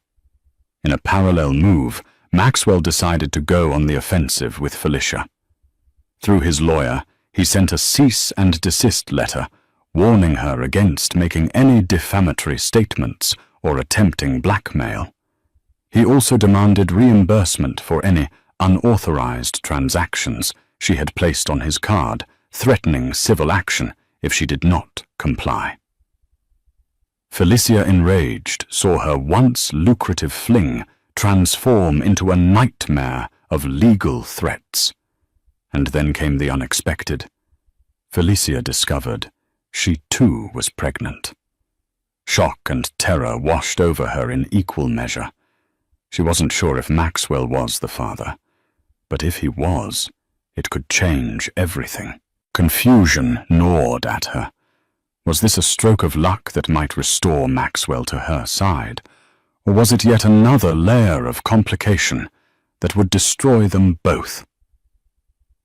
In a parallel move, Maxwell decided to go on the offensive with Felicia. Through his lawyer, he sent a cease and desist letter warning her against making any defamatory statements or attempting blackmail. He also demanded reimbursement for any unauthorized transactions she had placed on his card, threatening civil action if she did not comply. Felicia, enraged, saw her once lucrative fling transform into a nightmare of legal threats. And then came the unexpected. Felicia discovered she too was pregnant. Shock and terror washed over her in equal measure. She wasn't sure if Maxwell was the father, but if he was, it could change everything. Confusion gnawed at her. Was this a stroke of luck that might restore Maxwell to her side, or was it yet another layer of complication that would destroy them both?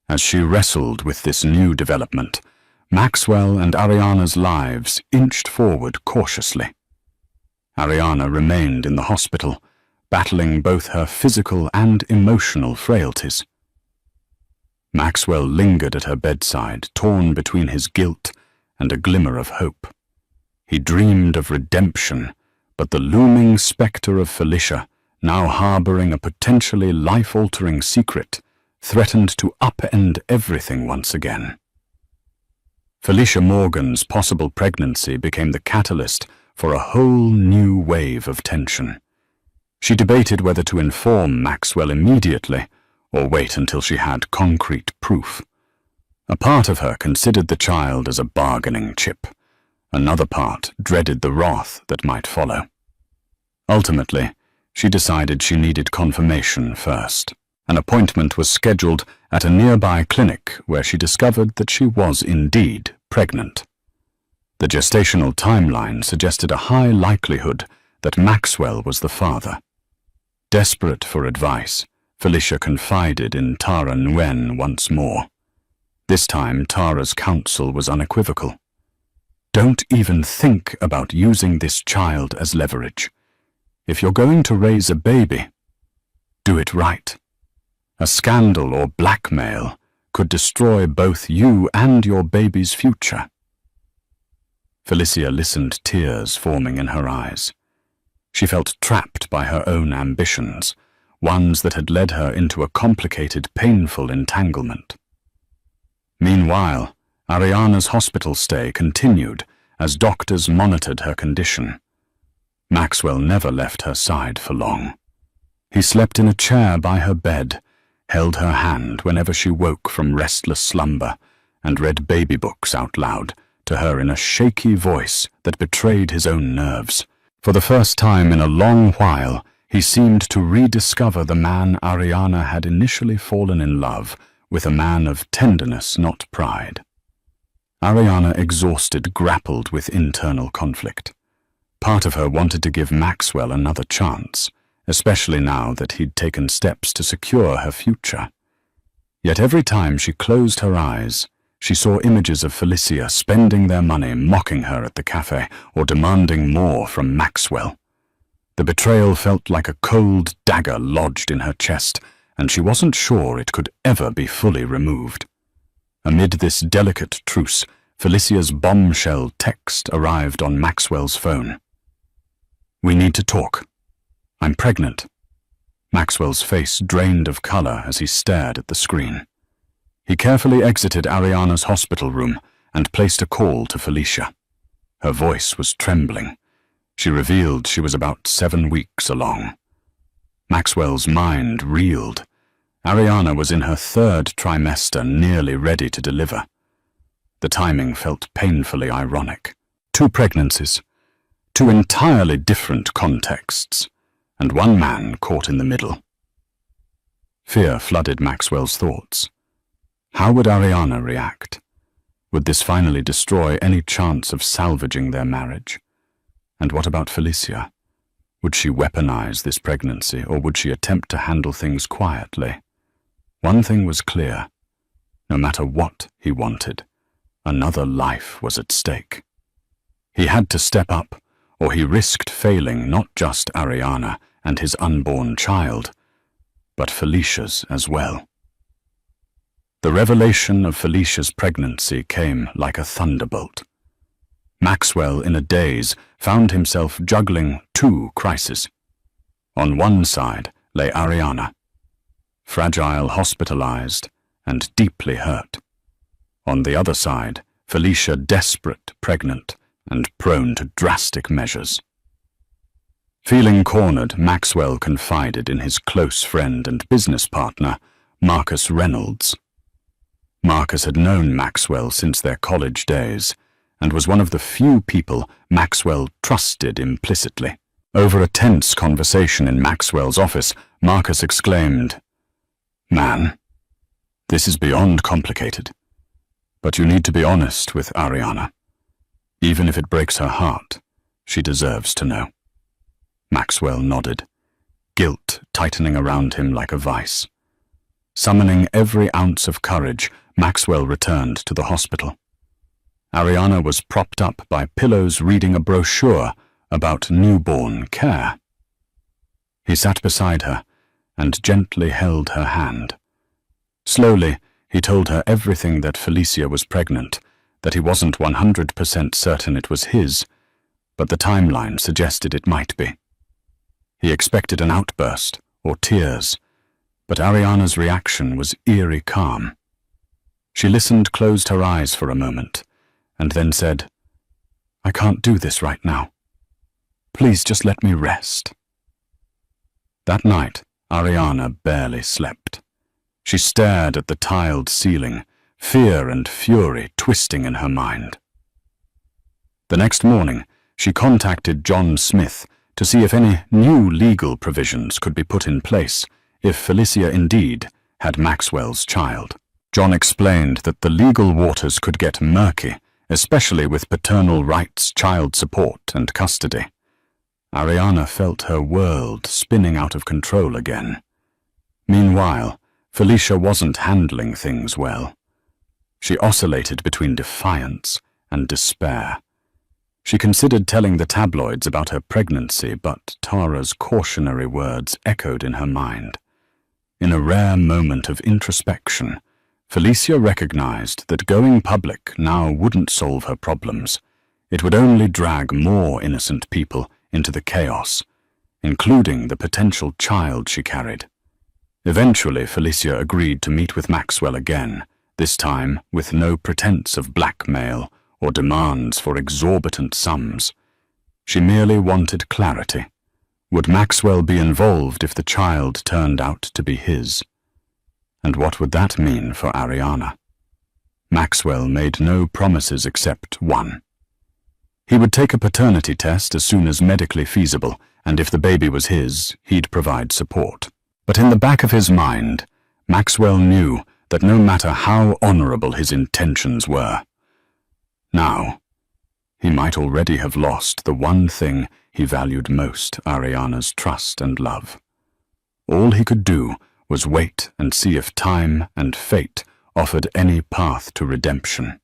As she wrestled with this new development, Maxwell and Ariana's lives inched forward cautiously. Ariana remained in the hospital, battling both her physical and emotional frailties. Maxwell lingered at her bedside, torn between his guilt and a glimmer of hope. He dreamed of redemption, but the looming specter of Felicia, now harboring a potentially life-altering secret, threatened to upend everything once again. Felicia Morgan's possible pregnancy became the catalyst for a whole new wave of tension. She debated whether to inform Maxwell immediately or wait until she had concrete proof. A part of her considered the child as a bargaining chip. Another part dreaded the wrath that might follow. Ultimately, she decided she needed confirmation first. An appointment was scheduled at a nearby clinic where she discovered that she was indeed pregnant. The gestational timeline suggested a high likelihood that Maxwell was the father. Desperate for advice, Felicia confided in Tara Nguyen once more. This time, Tara's counsel was unequivocal. Don't even think about using this child as leverage. If you're going to raise a baby, do it right. A scandal or blackmail could destroy both you and your baby's future. Felicia listened, tears forming in her eyes. She felt trapped by her own ambitions, ones that had led her into a complicated, painful entanglement. Meanwhile, Ariana's hospital stay continued as doctors monitored her condition. Maxwell never left her side for long. He slept in a chair by her bed, held her hand whenever she woke from restless slumber, and read baby books out loud to her in a shaky voice that betrayed his own nerves. For the first time in a long while, he seemed to rediscover the man Ariana had initially fallen in love with, a man of tenderness, not pride. Ariana, exhausted, grappled with internal conflict. Part of her wanted to give Maxwell another chance, especially now that he'd taken steps to secure her future. Yet every time she closed her eyes, she saw images of Felicia spending their money, mocking her at the cafe, or demanding more from Maxwell. The betrayal felt like a cold dagger lodged in her chest, and she wasn't sure it could ever be fully removed. Amid this delicate truce, Felicia's bombshell text arrived on Maxwell's phone. "We need to talk. I'm pregnant." Maxwell's face drained of color as he stared at the screen. He carefully exited Ariana's hospital room and placed a call to Felicia. Her voice was trembling. She revealed she was about 7 weeks along. Maxwell's mind reeled. Ariana was in her 3rd trimester, nearly ready to deliver. The timing felt painfully ironic. 2 pregnancies, 2 entirely different contexts, and one man caught in the middle. Fear flooded Maxwell's thoughts. How would Ariana react? Would this finally destroy any chance of salvaging their marriage? And what about Felicia? Would she weaponize this pregnancy, or would she attempt to handle things quietly? One thing was clear. No matter what he wanted, another life was at stake. He had to step up, or he risked failing not just Ariana and his unborn child, but Felicia's as well. The revelation of Felicia's pregnancy came like a thunderbolt. Maxwell, in a daze, found himself juggling 2 crises. On one side lay Ariana, fragile, hospitalized, and deeply hurt. On the other side, Felicia, desperate, pregnant, and prone to drastic measures. Feeling cornered, Maxwell confided in his close friend and business partner, Marcus Reynolds. Marcus had known Maxwell since their college days, and was one of the few people Maxwell trusted implicitly. Over a tense conversation in Maxwell's office, Marcus exclaimed, "Man, this is beyond complicated. But you need to be honest with Ariana. Even if it breaks her heart, she deserves to know." Maxwell nodded, guilt tightening around him like a vice. Summoning every ounce of courage, Maxwell returned to the hospital. Ariana was propped up by pillows reading a brochure about newborn care. He sat beside her and gently held her hand. Slowly, he told her everything, that Felicia was pregnant, that he wasn't 100% certain it was his, but the timeline suggested it might be. He expected an outburst or tears, but Ariana's reaction was eerie calm. She listened, closed her eyes for a moment, and then said, "I can't do this right now. Please just let me rest." That night, Ariana barely slept. She stared at the tiled ceiling, fear and fury twisting in her mind. The next morning, she contacted John Smith to see if any new legal provisions could be put in place if Felicia indeed had Maxwell's child. John explained that the legal waters could get murky, especially with paternal rights, child support, and custody. Ariana felt her world spinning out of control again. Meanwhile, Felicia wasn't handling things well. She oscillated between defiance and despair. She considered telling the tabloids about her pregnancy, but Tara's cautionary words echoed in her mind. In a rare moment of introspection, Felicia recognized that going public now wouldn't solve her problems. It would only drag more innocent people into the chaos, including the potential child she carried. Eventually, Felicia agreed to meet with Maxwell again, this time with no pretense of blackmail or demands for exorbitant sums. She merely wanted clarity. Would Maxwell be involved if the child turned out to be his? And what would that mean for Ariana? Maxwell made no promises except one. He would take a paternity test as soon as medically feasible, and if the baby was his, he'd provide support. But in the back of his mind, Maxwell knew that no matter how honorable his intentions were, now, he might already have lost the one thing he valued most, Ariana's trust and love. All he could do was wait and see if time and fate offered any path to redemption.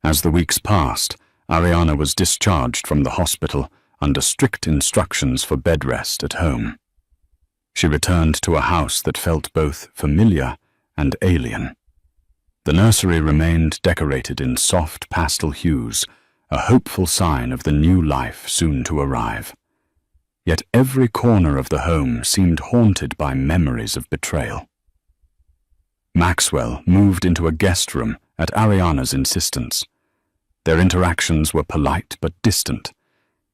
As the weeks passed, Ariana was discharged from the hospital under strict instructions for bed rest at home. She returned to a house that felt both familiar and alien. The nursery remained decorated in soft pastel hues, a hopeful sign of the new life soon to arrive. Yet every corner of the home seemed haunted by memories of betrayal. Maxwell moved into a guest room at Ariana's insistence. Their interactions were polite but distant.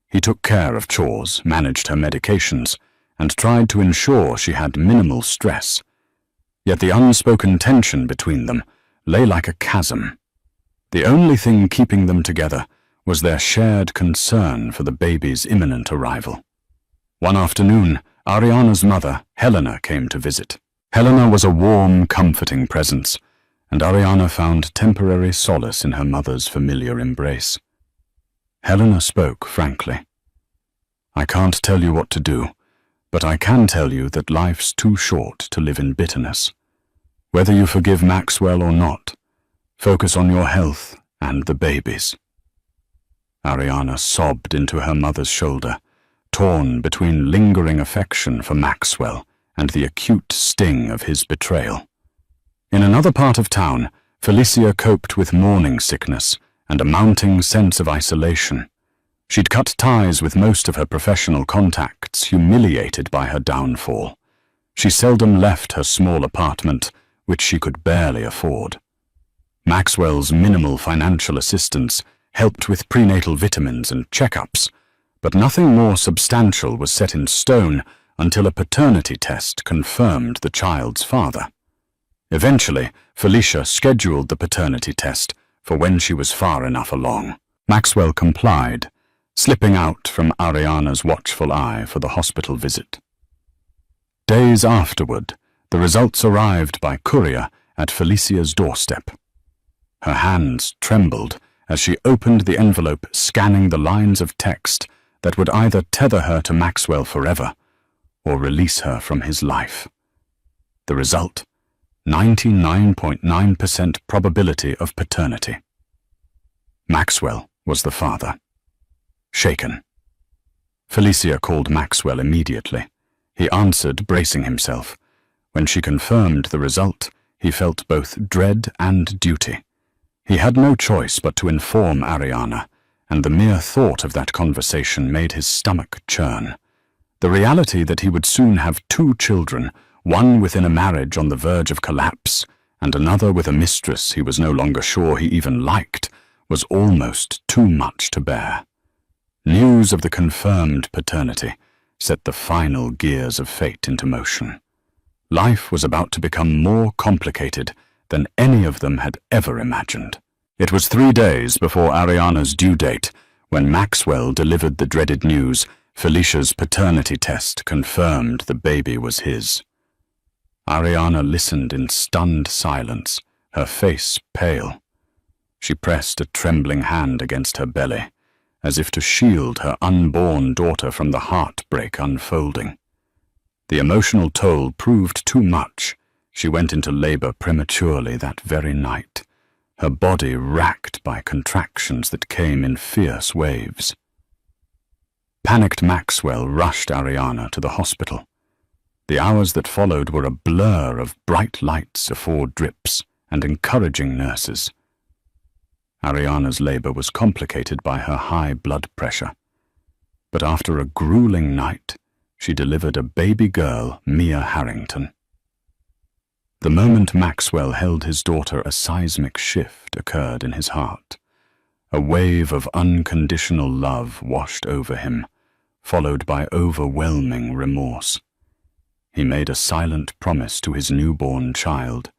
He took care of chores, managed her medications, and tried to ensure she had minimal stress. Yet the unspoken tension between them lay like a chasm. The only thing keeping them together was their shared concern for the baby's imminent arrival. One afternoon, Ariana's mother, Helena, came to visit. Helena was a warm, comforting presence, and Ariana found temporary solace in her mother's familiar embrace. Helena spoke frankly. "I can't tell you what to do, but I can tell you that life's too short to live in bitterness. Whether you forgive Maxwell or not, focus on your health and the baby's." Ariana sobbed into her mother's shoulder, torn between lingering affection for Maxwell and the acute sting of his betrayal. In another part of town, Felicia coped with morning sickness and a mounting sense of isolation. She'd cut ties with most of her professional contacts, humiliated by her downfall. She seldom left her small apartment, which she could barely afford. Maxwell's minimal financial assistance helped with prenatal vitamins and checkups, but nothing more substantial was set in stone until a paternity test confirmed the child's father. Eventually, Felicia scheduled the paternity test for when she was far enough along. Maxwell complied, slipping out from Ariana's watchful eye for the hospital visit. Days afterward, the results arrived by courier at Felicia's doorstep. Her hands trembled as she opened the envelope, scanning the lines of text that would either tether her to Maxwell forever or release her from his life. The result: 99.9% probability of paternity. Maxwell was the father. Shaken, Felicia called Maxwell immediately. He answered, bracing himself. When she confirmed the result, he felt both dread and duty. He had no choice but to inform Ariana, and the mere thought of that conversation made his stomach churn. The reality that he would soon have 2 children, one within a marriage on the verge of collapse, and another with a mistress he was no longer sure he even liked, was almost too much to bear. News of the confirmed paternity set the final gears of fate into motion. Life was about to become more complicated than any of them had ever imagined. It was 3 days before Ariana's due date when Maxwell delivered the dreaded news. Felicia's paternity test confirmed the baby was his. Ariana listened in stunned silence, her face pale. She pressed a trembling hand against her belly, as if to shield her unborn daughter from the heartbreak unfolding. The emotional toll proved too much. She went into labor prematurely that very night, her body racked by contractions that came in fierce waves. Panicked Maxwell rushed Ariana to the hospital. The hours that followed were a blur of bright lights afore drips and encouraging nurses. Ariana's labor was complicated by her high blood pressure, but after a grueling night, she delivered a baby girl, Mia Harrington. The moment Maxwell held his daughter, a seismic shift occurred in his heart. A wave of unconditional love washed over him, followed by overwhelming remorse. He made a silent promise to his newborn child.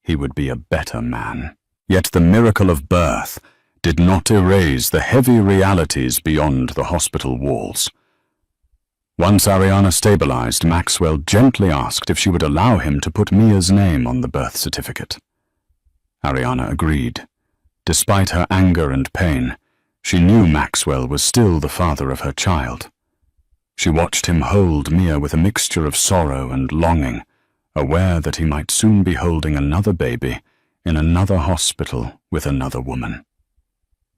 He would be a better man. Yet the miracle of birth did not erase the heavy realities beyond the hospital walls. Once Ariana stabilized, Maxwell gently asked if she would allow him to put Mia's name on the birth certificate. Ariana agreed. Despite her anger and pain, she knew Maxwell was still the father of her child. She watched him hold Mia with a mixture of sorrow and longing, aware that he might soon be holding another baby in another hospital with another woman.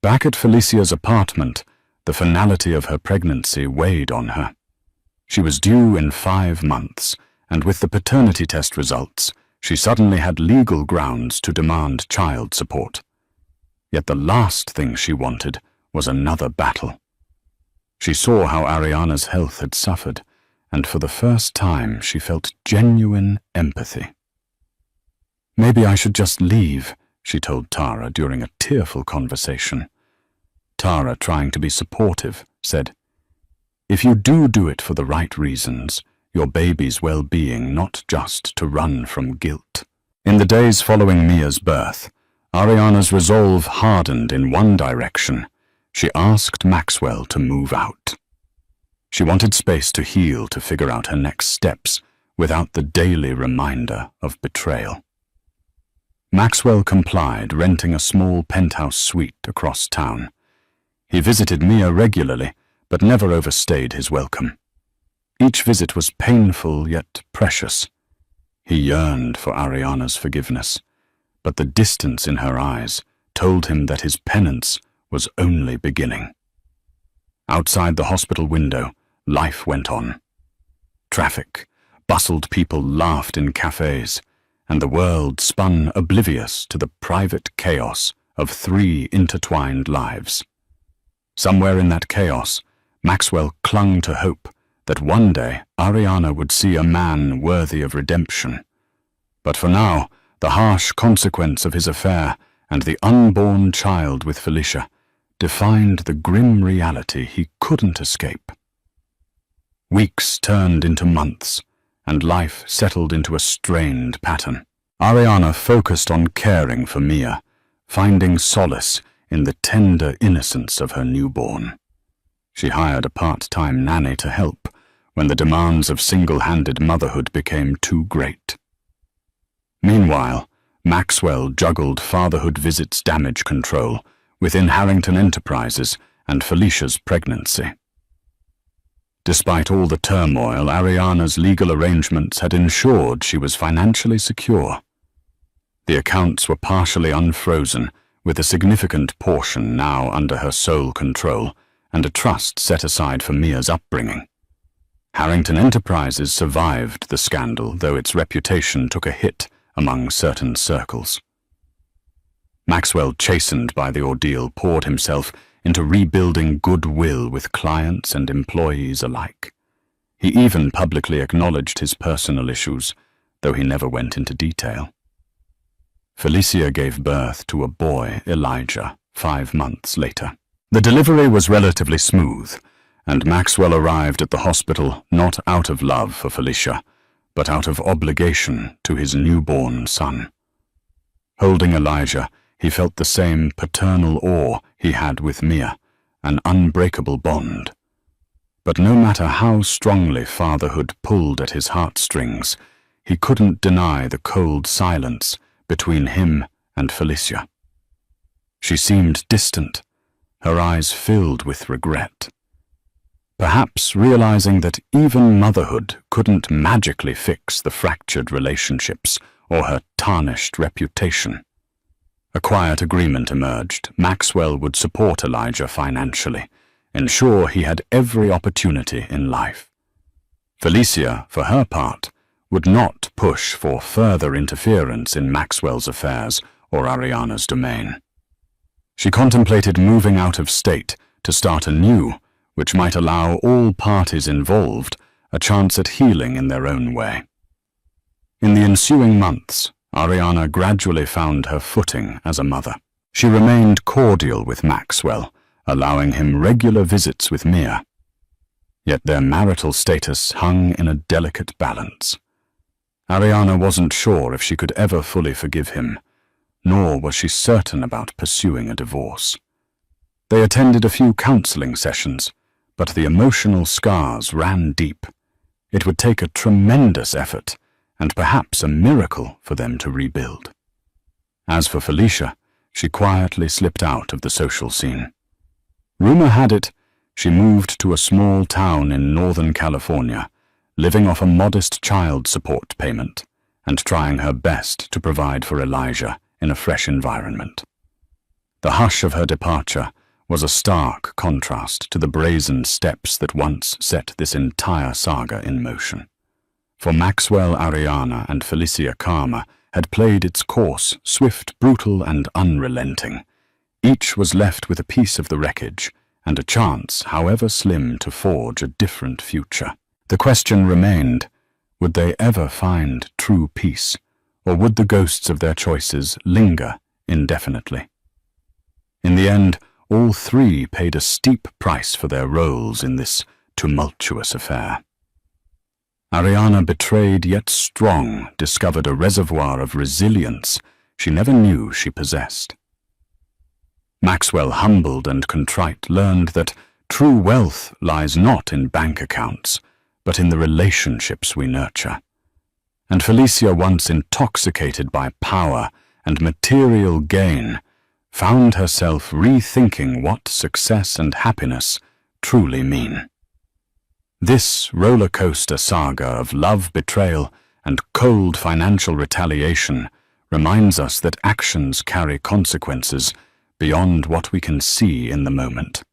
Back at Felicia's apartment, the finality of her pregnancy weighed on her. She was due in 5 months, and with the paternity test results, she suddenly had legal grounds to demand child support. Yet the last thing she wanted was another battle. She saw how Ariana's health had suffered, and for the first time she felt genuine empathy. "Maybe I should just leave," she told Tara during a tearful conversation. Tara, trying to be supportive, said, "If you do it for the right reasons, your baby's well-being, not just to run from guilt." In the days following Mia's birth, Ariana's resolve hardened in one direction. She asked Maxwell to move out. She wanted space to heal, to figure out her next steps, without the daily reminder of betrayal. Maxwell complied, renting a small penthouse suite across town. He visited Mia regularly, but never overstayed his welcome. Each visit was painful yet precious. He yearned for Ariana's forgiveness, but the distance in her eyes told him that his penance was only beginning. Outside the hospital window, life went on. Traffic, bustled people laughed in cafes, and the world spun oblivious to the private chaos of 3 intertwined lives. Somewhere in that chaos, Maxwell clung to hope that one day Ariana would see a man worthy of redemption. But for now, the harsh consequence of his affair and the unborn child with Felicia defined the grim reality he couldn't escape. Weeks turned into months, and life settled into a strained pattern. Ariana focused on caring for Mia, finding solace in the tender innocence of her newborn. She hired a part-time nanny to help when the demands of single-handed motherhood became too great. Meanwhile, Maxwell juggled fatherhood visits damage control within Harrington Enterprises and Felicia's pregnancy. Despite all the turmoil, Ariana's legal arrangements had ensured she was financially secure. The accounts were partially unfrozen, with a significant portion now under her sole control, and a trust set aside for Mia's upbringing. Harrington Enterprises survived the scandal, though its reputation took a hit among certain circles. Maxwell, chastened by the ordeal, poured himself into rebuilding goodwill with clients and employees alike. He even publicly acknowledged his personal issues, though he never went into detail. Felicia gave birth to a boy, Elijah, 5 months later. The delivery was relatively smooth, and Maxwell arrived at the hospital not out of love for Felicia, but out of obligation to his newborn son. Holding Elijah, he felt the same paternal awe he had with Mia, an unbreakable bond. But no matter how strongly fatherhood pulled at his heartstrings, he couldn't deny the cold silence between him and Felicia. She seemed distant, her eyes filled with regret. Perhaps realizing that even motherhood couldn't magically fix the fractured relationships or her tarnished reputation. A quiet agreement emerged. Maxwell would support Elijah financially, ensure he had every opportunity in life. Felicia, for her part, would not push for further interference in Maxwell's affairs or Ariana's domain. She contemplated moving out of state to start anew, which might allow all parties involved a chance at healing in their own way. In the ensuing months, Ariana gradually found her footing as a mother. She remained cordial with Maxwell, allowing him regular visits with Mia. Yet their marital status hung in a delicate balance. Ariana wasn't sure if she could ever fully forgive him, nor was she certain about pursuing a divorce. They attended a few counseling sessions, but the emotional scars ran deep. It would take a tremendous effort, and perhaps a miracle for them to rebuild. As for Felicia, she quietly slipped out of the social scene. Rumor had it, she moved to a small town in Northern California, living off a modest child support payment, and trying her best to provide for Elijah in a fresh environment. The hush of her departure was a stark contrast to the brazen steps that once set this entire saga in motion. For Maxwell Ariana and Felicia Karma had played its course, swift, brutal, and unrelenting. Each was left with a piece of the wreckage, and a chance, however slim, to forge a different future. The question remained, would they ever find true peace, or would the ghosts of their choices linger indefinitely? In the end, all three paid a steep price for their roles in this tumultuous affair. Ariana, betrayed yet strong, discovered a reservoir of resilience she never knew she possessed. Maxwell, humbled and contrite, learned that true wealth lies not in bank accounts, but in the relationships we nurture. And Felicia, once intoxicated by power and material gain, found herself rethinking what success and happiness truly mean. This roller coaster saga of love, betrayal, and cold financial retaliation reminds us that actions carry consequences beyond what we can see in the moment.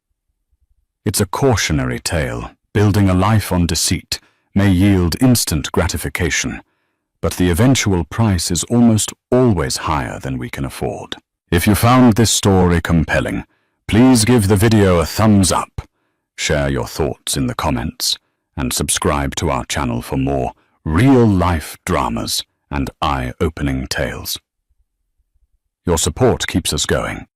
It's a cautionary tale. Building a life on deceit may yield instant gratification, but the eventual price is almost always higher than we can afford. If you found this story compelling, please give the video a thumbs up, share your thoughts in the comments, and subscribe to our channel for more real-life dramas and eye-opening tales. Your support keeps us going.